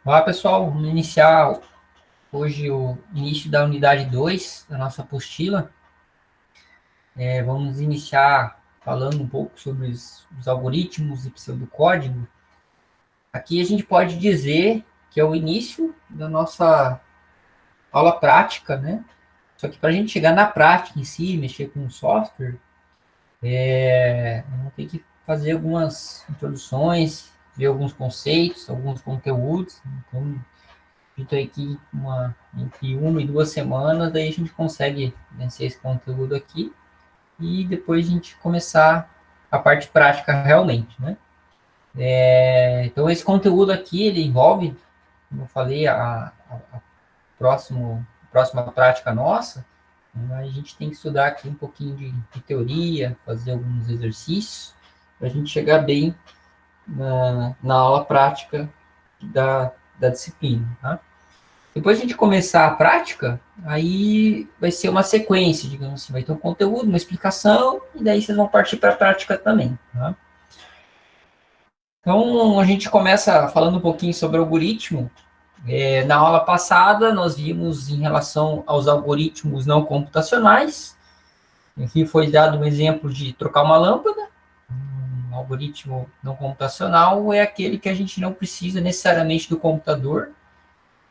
Olá, pessoal. Vamos iniciar hoje o início da unidade 2 da nossa apostila. Vamos iniciar falando um pouco sobre os algoritmos e pseudocódigo. Aqui a gente pode dizer que é o início da nossa aula prática, né? Só que para a gente chegar na prática em si, mexer com o software, vamos ter que fazer algumas introduções, ver alguns conceitos, alguns conteúdos. Então, acredito aí que entre 1 e 2 semanas, daí a gente consegue vencer esse conteúdo aqui e depois a gente começar a parte prática realmente, né? Então, esse conteúdo aqui, ele envolve, como eu falei, a próxima prática nossa, né? A gente tem que estudar aqui um pouquinho de teoria, fazer alguns exercícios, para a gente chegar bem na aula prática da disciplina, tá? Depois a gente começar a prática, aí vai ser uma sequência, digamos assim, vai ter um conteúdo, uma explicação, e daí vocês vão partir para a prática também, tá? Então, a gente começa falando um pouquinho sobre algoritmo. Na aula passada, nós vimos em relação aos algoritmos não computacionais. Aqui foi dado um exemplo de trocar uma lâmpada. Um algoritmo não computacional é aquele que a gente não precisa necessariamente do computador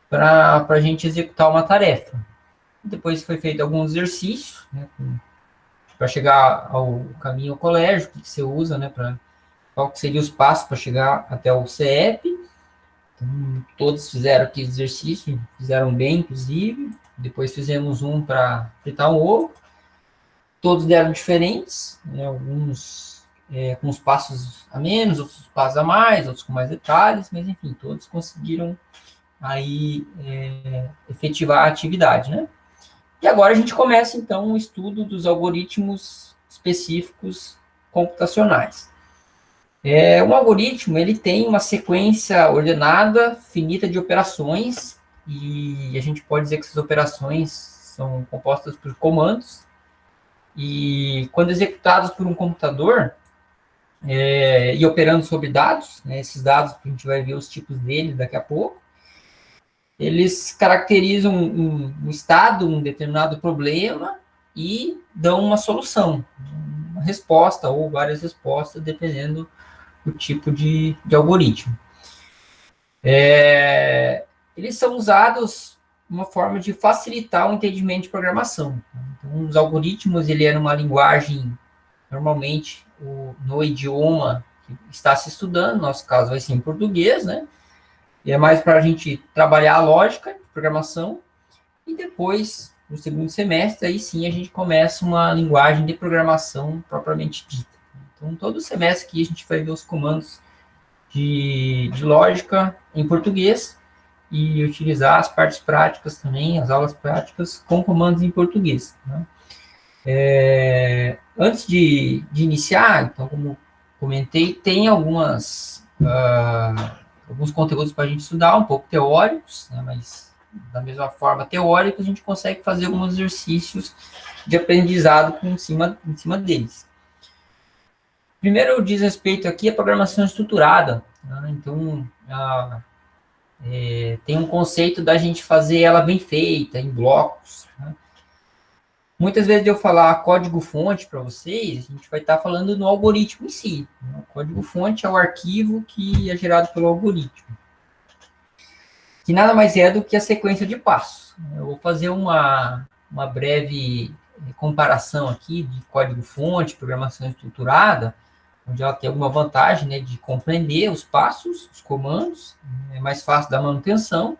para a gente executar uma tarefa. Depois foi feito alguns exercícios, né, para chegar ao caminho ao colégio, o que você usa, né, qual que seria os passos para chegar até o CEP. Então, todos fizeram aqui exercício, fizeram bem, inclusive. Depois fizemos um para fritar um ovo. Todos deram diferentes, né, alguns com os passos a menos, outros passos a mais, outros com mais detalhes, mas enfim, todos conseguiram aí efetivar a atividade, né? E agora a gente começa, então, o estudo dos algoritmos específicos computacionais. Um algoritmo, ele tem uma sequência ordenada, finita de operações, e a gente pode dizer que essas operações são compostas por comandos, e quando executados por um computador, e operando sobre dados, né, esses dados, a gente vai ver os tipos deles daqui a pouco, eles caracterizam um estado, um determinado problema e dão uma solução, uma resposta ou várias respostas, dependendo do tipo de algoritmo. Eles são usados uma forma de facilitar o entendimento de programação. Então, os algoritmos, ele é numa linguagem, normalmente, no idioma que está se estudando, no nosso caso vai ser em português, né? E é mais para a gente trabalhar a lógica de programação, e depois, no segundo semestre, aí sim a gente começa uma linguagem de programação propriamente dita. Então, todo semestre aqui a gente vai ver os comandos de lógica em português e utilizar as partes práticas também, as aulas práticas, com comandos em português, né? Antes de iniciar, então, como comentei, tem alguns conteúdos para a gente estudar, um pouco teóricos, né, mas da mesma forma teórica, a gente consegue fazer alguns exercícios de aprendizado em cima deles. Primeiro diz respeito aqui à programação estruturada, né? Então, tem um conceito da gente fazer ela bem feita, em blocos, né? Muitas vezes eu falar código-fonte para vocês, a gente vai estar falando no algoritmo em si. O código-fonte é o arquivo que é gerado pelo algoritmo, que nada mais é do que a sequência de passos. Eu vou fazer uma breve comparação aqui de código-fonte, programação estruturada, onde ela tem alguma vantagem, né, de compreender os passos, os comandos, é mais fácil da manutenção,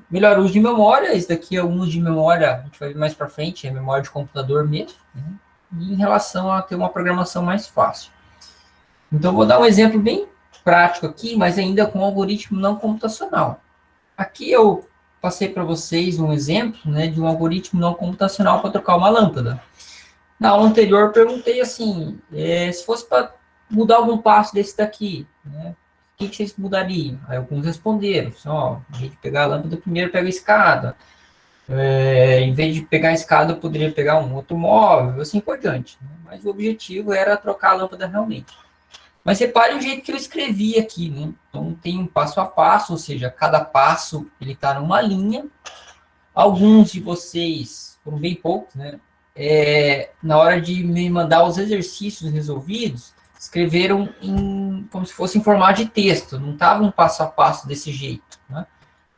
melhor uso de memória. Esse daqui é um uso de memória, a gente vai ver mais para frente, é memória de computador mesmo, né, e em relação a ter uma programação mais fácil. Então, vou dar um exemplo bem prático aqui, mas ainda com algoritmo não computacional. Aqui eu passei para vocês um exemplo, né, de um algoritmo não computacional para trocar uma lâmpada. Na aula anterior, eu perguntei assim, se fosse para mudar algum passo desse daqui, né, o que vocês mudariam? Aí alguns responderam, em vez de pegar a lâmpada, primeiro pega a escada. Em vez de pegar a escada, eu poderia pegar um outro móvel, assim por diante, né? Mas o objetivo era trocar a lâmpada realmente. Mas repare o jeito que eu escrevi aqui, né? Então, tem um passo a passo, ou seja, cada passo ele está numa linha. Alguns de vocês, foram bem poucos, né? Na hora de me mandar os exercícios resolvidos, escreveram como se fosse em formato de texto, não estava um passo a passo desse jeito, né?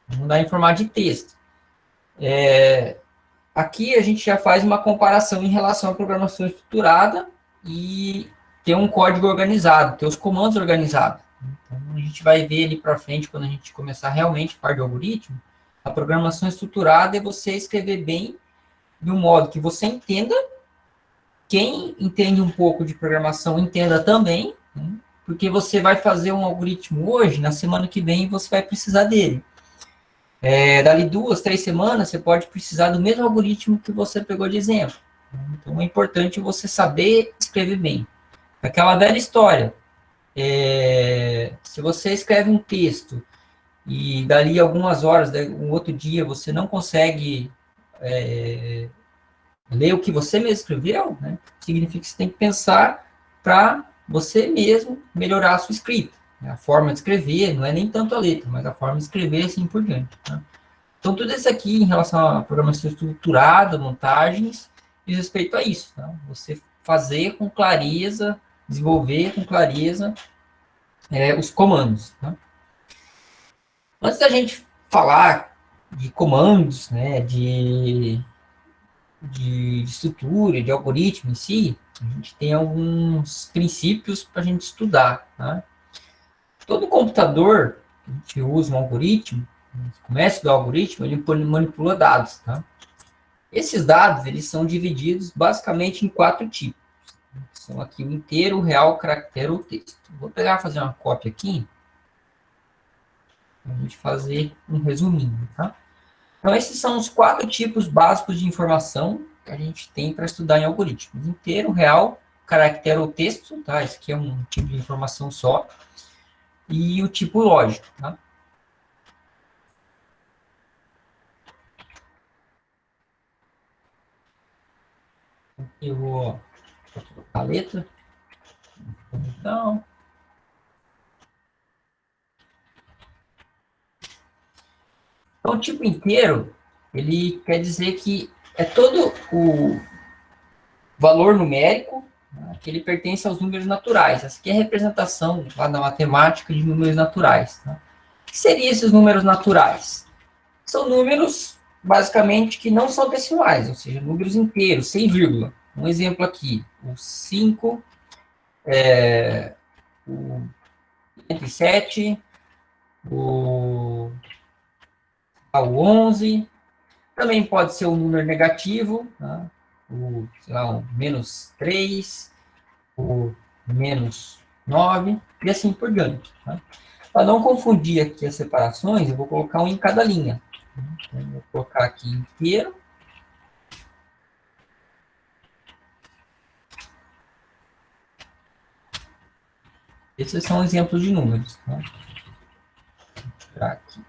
Vamos dar em formato de texto. Aqui a gente já faz uma comparação em relação à programação estruturada e ter um código organizado, ter os comandos organizados. Então, a gente vai ver ali para frente, quando a gente começar realmente a parte de algoritmo, a programação estruturada é você escrever bem de um modo que você entenda, quem entende um pouco de programação entenda também, né? Porque você vai fazer um algoritmo hoje, na semana que vem você vai precisar dele. Dali 2, 3 semanas, você pode precisar do mesmo algoritmo que você pegou de exemplo. Então, é importante você saber escrever bem. Aquela velha história, se você escreve um texto e dali algumas horas, um outro dia, você não consegue ler o que você mesmo escreveu, né, significa que você tem que pensar para você mesmo melhorar a sua escrita. A forma de escrever, não é nem tanto a letra, mas a forma de escrever, assim por diante. Né? Então, tudo isso aqui em relação à programação estruturada, montagens, diz respeito a isso. Tá? Você fazer com clareza, desenvolver com clareza os comandos. Tá? Antes da gente falar de comandos, né, de estrutura, de algoritmo em si, a gente tem alguns princípios para a gente estudar. Tá? Todo computador que a gente usa um algoritmo, começa do algoritmo, ele manipula dados. Tá? Esses dados eles são divididos basicamente em 4 tipos. São aqui o inteiro, o real, o caractere ou texto. Vou pegar fazer uma cópia aqui, para a gente fazer um resuminho. Tá? Então, esses são os 4 tipos básicos de informação que a gente tem para estudar em algoritmos. Inteiro, real, caractere ou texto, tá? Esse aqui é um tipo de informação só. E o tipo lógico, tá? Eu vou colocar a letra. Então, o tipo inteiro, ele quer dizer que é todo o valor numérico, né, que ele pertence aos números naturais. Essa aqui é a representação lá na matemática de números naturais. Tá? O que seriam esses números naturais? São números, basicamente, que não são decimais, ou seja, números inteiros, sem vírgula. Um exemplo aqui, o 5, o 107, o 11. Também pode ser um número negativo, tá? O, sei lá, o menos 3, o menos 9, e assim por diante. Tá? Para não confundir aqui as separações, eu vou colocar um em cada linha. Então, eu vou colocar aqui inteiro. Esses são exemplos de números. Tá? Vou aqui.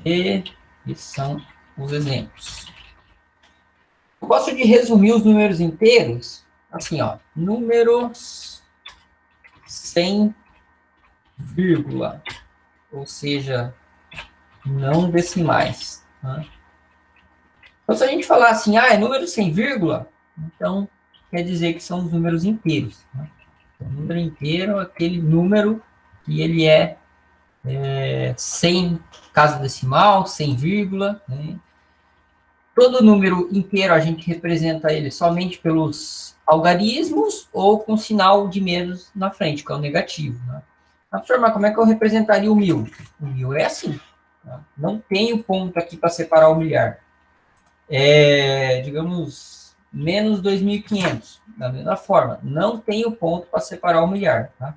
E esses são os exemplos. Eu gosto de resumir os números inteiros, assim, ó, números sem vírgula, ou seja, não decimais. Tá? Então, se a gente falar assim, é número sem vírgula, então quer dizer que são os números inteiros. Tá? Então, o número inteiro é aquele número que ele sem casa decimal, sem vírgula. Né? Todo número inteiro a gente representa ele somente pelos algarismos ou com sinal de menos na frente, que é o negativo. Né? Professor, como é que eu representaria o 1000? O 1000 é assim. Tá? Não tem o ponto aqui para separar o milhar. Digamos, menos 2.500. Da mesma forma, não tem o ponto para separar o milhar. Tá?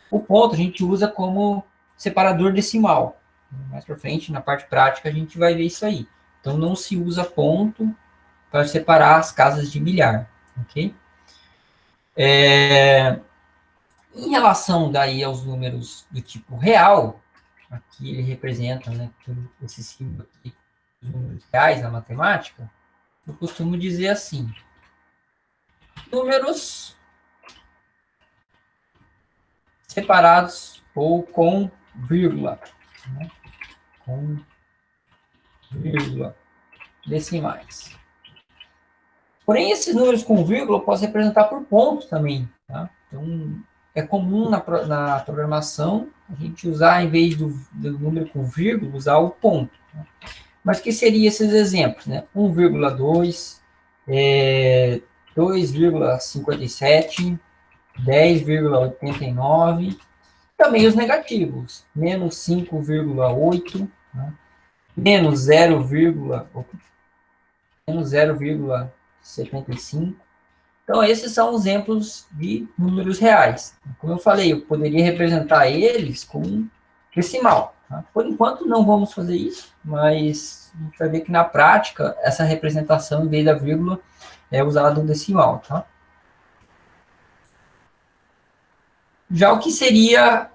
O ponto a gente usa como separador decimal. Mais para frente, na parte prática, a gente vai ver isso aí. Então, não se usa ponto para separar as casas de milhar, ok? Em relação daí aos números do tipo real, aqui ele representa, né, esse símbolo aqui, os números reais na matemática, eu costumo dizer assim, números separados ou com vírgula, né? Com vírgula decimais. Porém, esses números com vírgula eu posso representar por ponto também, tá? Então, é comum na programação a gente usar, em vez do número com vírgula, usar o ponto. Tá? Mas o que seriam esses exemplos, né? 1,2, 2,57, 10,89, também os negativos, menos 5,8, né? Menos 0,75. Então, esses são exemplos de números reais. Como eu falei, eu poderia representar eles com decimal. Tá? Por enquanto, não vamos fazer isso, mas a gente vai ver que na prática, essa representação, em vez da vírgula, é usada o decimal. Tá? Já o que seria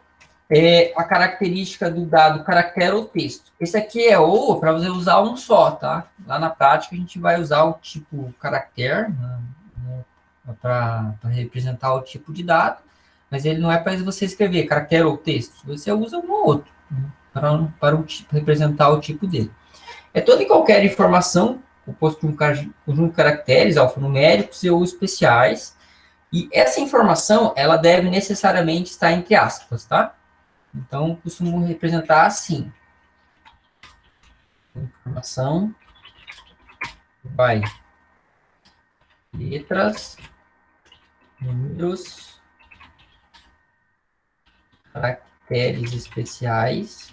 a característica do dado caractere ou texto. Esse aqui é o para você usar um só, tá? Lá na prática, a gente vai usar o tipo caractere, né? Para representar o tipo de dado, mas ele não é para você escrever caractere ou texto, você usa um ou outro, né, para representar o tipo dele. É toda e qualquer informação composta de um conjunto de caracteres alfanuméricos e ou especiais, e essa informação, ela deve necessariamente estar entre aspas, tá? Então, costumo representar assim. Informação vai letras, números, caracteres especiais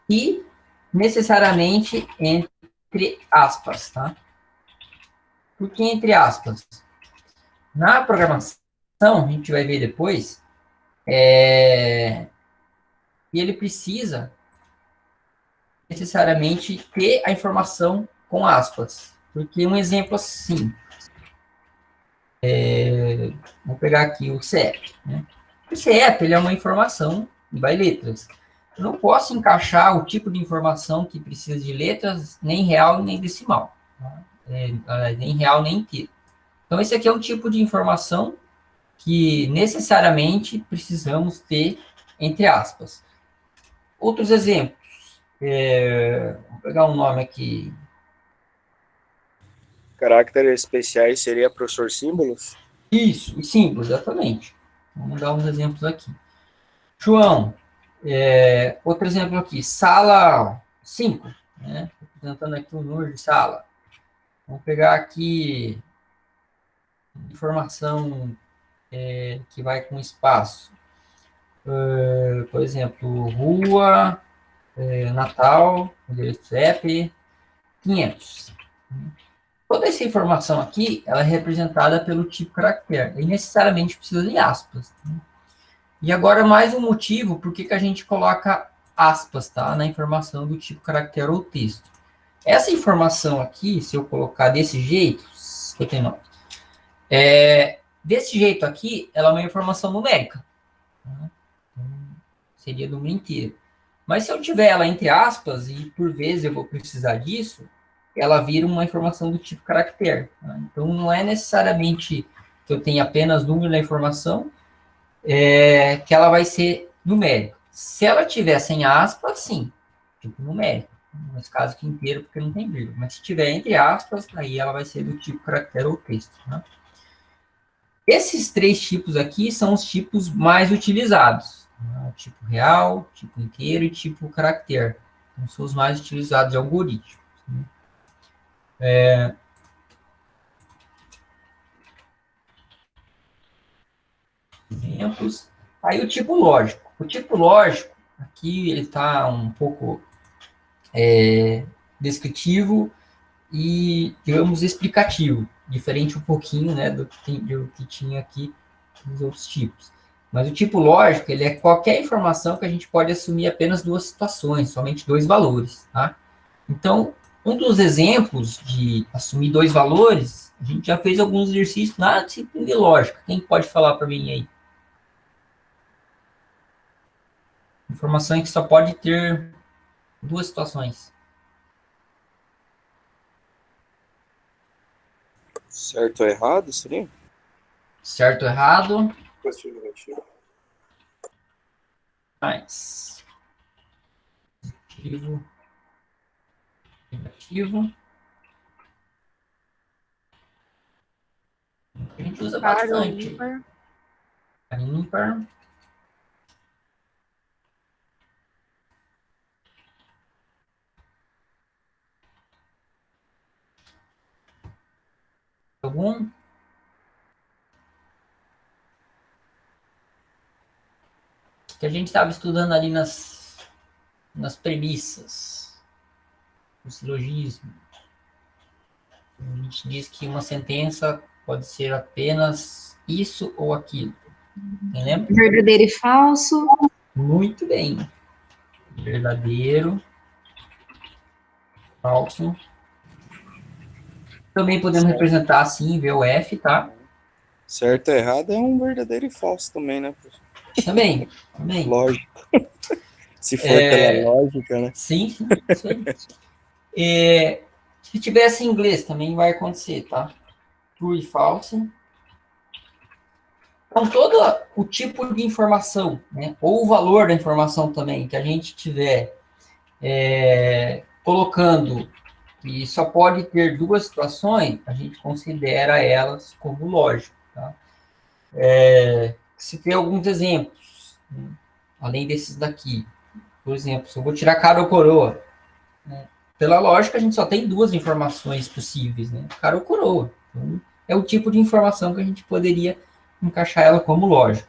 e necessariamente entre aspas, tá? Por que entre aspas? Na programação, a gente vai ver depois, que ele precisa necessariamente ter a informação com aspas. Porque um exemplo assim, vou pegar aqui o CEP, né? O CEP, ele é uma informação by letras. Eu não posso encaixar o tipo de informação que precisa de letras, nem real nem decimal. Tá? Nem real nem inteiro. Então, esse aqui é um tipo de informação que necessariamente precisamos ter entre aspas. Outros exemplos. Vou pegar um nome aqui. Caracteres especiais seria professor símbolos? Isso, e símbolos, exatamente. Vamos dar uns exemplos aqui. João, outro exemplo aqui. Sala 5, né? Representando aqui o número de sala. Vamos pegar aqui informação que vai com espaço. Por exemplo, rua, Natal, endereço CEP, 500. Toda essa informação aqui, ela é representada pelo tipo caractere, e necessariamente precisa de aspas. Né? E agora, mais um motivo por que a gente coloca aspas, tá? Na informação do tipo caractere ou texto. Essa informação aqui, se eu colocar desse jeito, 59, desse jeito aqui, ela é uma informação numérica. Tá? Então, seria número inteiro. Mas se eu tiver ela entre aspas, e por vezes eu vou precisar disso, ela vira uma informação do tipo caractere. Tá? Então, não é necessariamente que eu tenha apenas número na informação, que ela vai ser numérica. Se ela tiver sem aspas, sim, tipo numérico. Nesse caso aqui inteiro, porque não tem vírgula. Mas se tiver entre aspas, aí ela vai ser do tipo caractere ou texto. Tá? Esses três tipos aqui são os tipos mais utilizados. Né? Tipo real, tipo inteiro e tipo caractere. Então, são os mais utilizados de algoritmo. Né? Exemplos. Aí o tipo lógico. O tipo lógico, aqui ele está um pouco descritivo e, digamos, explicativo. Diferente um pouquinho, né, do que tinha aqui nos outros tipos. Mas o tipo lógico, ele é qualquer informação que a gente pode assumir apenas duas situações, somente dois valores, tá? Então, um dos exemplos de assumir dois valores, a gente já fez alguns exercícios na disciplina de lógica. Quem pode falar para mim aí? Informação que só pode ter duas situações. Certo ou errado, seria? Certo ou errado? Positivo, negativo. Mais. Positivo. Negativo. A gente usa Par ou bastante. ímpar? Ímpar. Algum? Que a gente estava estudando ali nas premissas, no silogismo. A gente diz que uma sentença pode ser apenas isso ou aquilo. Quem lembra? Verdadeiro e falso. Muito bem. Verdadeiro, falso. Também podemos representar assim, VOF, tá? Certo ou errado é um verdadeiro e falso também, né, professor? Também. Lógico. Se for pela lógica, né? Sim, isso aí. Se tivesse em inglês também vai acontecer, tá? True e false. Então, todo o tipo de informação, né, ou o valor da informação também, que a gente tiver colocando, e só pode ter duas situações, a gente considera elas como lógico. Tá? Se tem alguns exemplos, né, além desses daqui, por exemplo, se eu vou tirar cara ou coroa, né, pela lógica, a gente só tem duas informações possíveis, né, cara ou coroa. Então, é o tipo de informação que a gente poderia encaixar ela como lógica.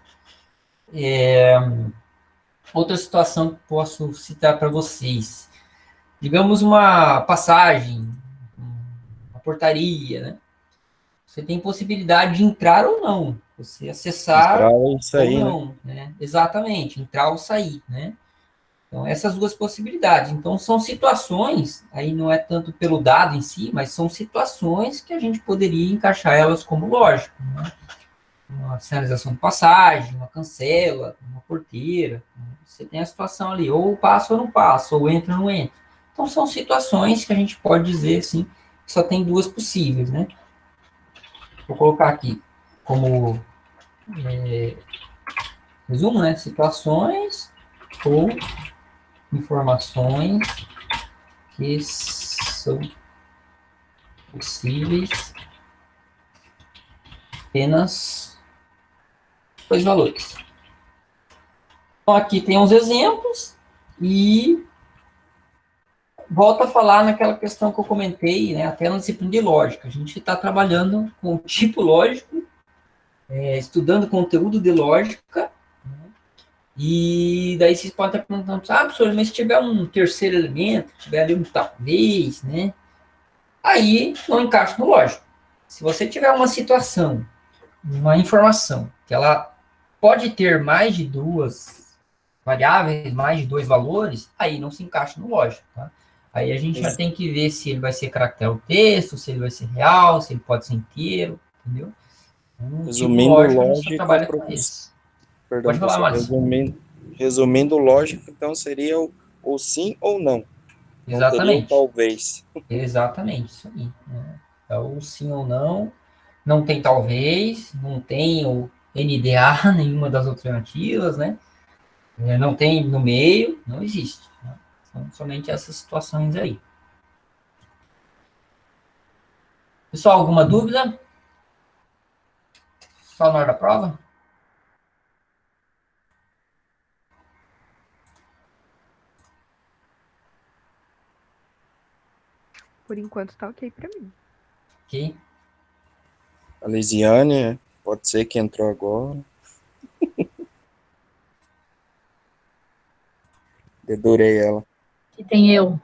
Outra situação que posso citar para vocês. Digamos uma passagem, uma portaria, né? Você tem possibilidade de entrar ou não, você acessar Entrar e sair, ou não, né? Exatamente, entrar ou sair, né? Então, essas duas possibilidades. Então, são situações, aí não é tanto pelo dado em si, mas são situações que a gente poderia encaixar elas como lógico, né? Uma sinalização de passagem, uma cancela, uma porteira. Né? Você tem a situação ali, ou passa ou não passa, ou entra ou não entra. Então, são situações que a gente pode dizer, assim, que só tem duas possíveis, né? Vou colocar aqui como resumo, né? Situações ou informações que são possíveis apenas dois valores. Então, aqui tem uns exemplos e volto a falar naquela questão que eu comentei, né, até na disciplina de lógica. A gente está trabalhando com tipo lógico, estudando conteúdo de lógica, né, e daí vocês podem estar perguntando, professor, mas se tiver um terceiro elemento, tiver ali um talvez, né, aí não encaixa no lógico. Se você tiver uma situação, uma informação, que ela pode ter mais de duas variáveis, mais de dois valores, aí não se encaixa no lógico, tá? Aí a gente já tem que ver se ele vai ser caractere ou texto, se ele vai ser real, se ele pode ser inteiro, entendeu? Então, Resumindo, lógico, a gente só lógico, trabalha com isso. Perdão, Pode falar, professor. Márcio. Resumindo, lógico, então seria o sim ou não. Não teria o Exatamente. talvez. Exatamente, isso aí. Né? Então, sim ou não, não tem talvez, não tem o NDA, nenhuma das alternativas, né? Não tem no meio, não existe. Né? São somente essas situações aí. Pessoal, alguma dúvida? Só na hora da prova? Por enquanto tá ok pra mim. Ok. A Lisiane, pode ser que entrou agora. Dedurei ela. Que tem eu.